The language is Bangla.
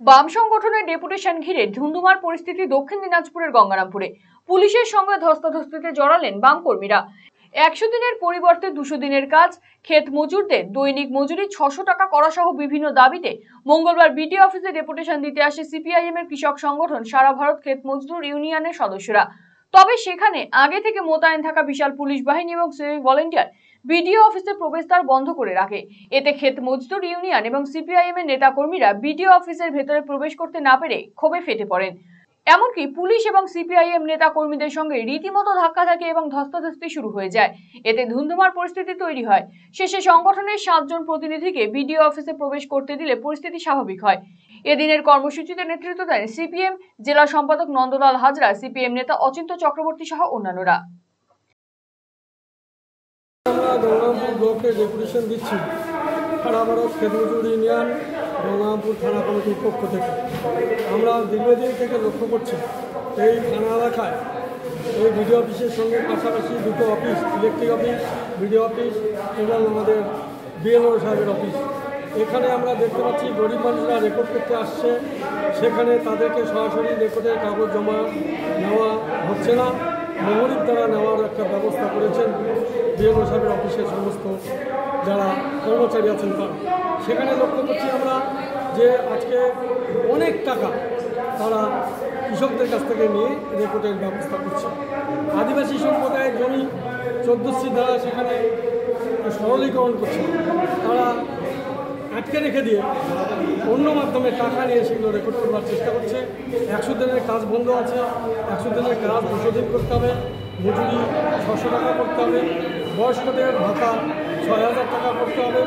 বাম সংগঠনের ডেপুটেশন ঘিরে ধুন্ধুমার পরিস্থিতি দক্ষিণ দিনাজপুরের গঙ্গারামপুরে। পুলিশের সঙ্গে ধস্তাধস্তিতে জড়ালেন বাম কর্মীরা। 100 দিনের পরিবর্তে 200 দিনের কাজ, ক্ষেত মজুরদের দৈনিক মজুরি 600 টাকা করা সহ বিভিন্ন দাবিতে মঙ্গলবার বিডিও অফিসে ডেপুটেশন দিতে আসে সিপিআইএম এর কৃষক সংগঠন সারা ভারত ক্ষেত মজদুর ইউনিয়নের সদস্যরা। তবে সেখানে আগে থেকে মোতায়েন থাকা বিশাল পুলিশ বাহিনী এবং সিভিক ভলেন্টিয়ার বিডিও অফিসে প্রবেশদ্বার বন্ধ করে রাখে। এতে ক্ষেত মজদুর ইউনিয়ন এবং সিপিআইএম এর নেতাকর্মীরা বিডিও অফিসের ভেতরে প্রবেশ করতে না পেরে ক্ষোভে ফেটে পড়েন। এমনকি পুলিশ এবং সিপিআইএম নেতা কর্মীদের সঙ্গে রীতিমতো ধাক্কাধাক্কি এবং ধস্তাধস্তি শুরু হয়ে যায়। এতে ধুন্ধুমার পরিস্থিতি তৈরি হয়। শেষে সংগঠনের 7 জন প্রতিনিধিকে বিডিও অফিসে প্রবেশ করতে দিলে পরিস্থিতি স্বাভাবিক হয়। এদিনের কর্মসূচিতে নেতৃত্ব দেন সিপিএম জেলা সম্পাদক নন্দলাল হাজরা, সিপিএম নেতা অচিন্ত চক্রবর্তী সহ অন্যান্যরা। আমরা গঙ্গারামপুর ব্লকে ডেপুটেশন দিচ্ছি সারা ভারত ক্ষেত মজুর ইউনিয়ন গঙ্গারামপুর থানা কমিটির পক্ষ থেকে। আমরা দীর্ঘদিন থেকে লক্ষ্য করছি এই থানা এলাকায় এই বিডিও অফিসের সঙ্গে পাশাপাশি দুটো office, electric office, BDO office এবং আমাদের বিএলও সাহেবের অফিস। এখানে আমরা দেখতে পাচ্ছি গরিব মানুষরা রেকর্ড করতে আসছে, সেখানে তাদেরকে সরাসরি রেকর্ডের কাগজ জমা নেওয়া হচ্ছে না, মোহরির দ্বারা নেওয়ার একটা ব্যবস্থা করেছেন বিএলও সাহেবের অফিসের সমস্ত যারা কর্মচারী আছেন তারা। সেখানে লক্ষ্য করছি আমরা যে আজকে অনেক টাকা তারা কৃষকদের কাছ থেকে নিয়ে রেকর্ডের ব্যবস্থা করছে। আদিবাসী সম্প্রদায়ের জমি 14C দ্বারা সেখানে সরলীকরণ করছে, তারা আটকে রেখে দিয়ে অন্য মাধ্যমে টাকা নিয়ে সেগুলো রেকর্ড করবার চেষ্টা করছে। 100 দিনের কাজ বন্ধ আছে, 100 দিনের কাজ 200 দিন করতে হবে, মজুরি 600 টাকা করতে হবে, বয়স্কদের ভাতা 6000 টাকা করতে হবে।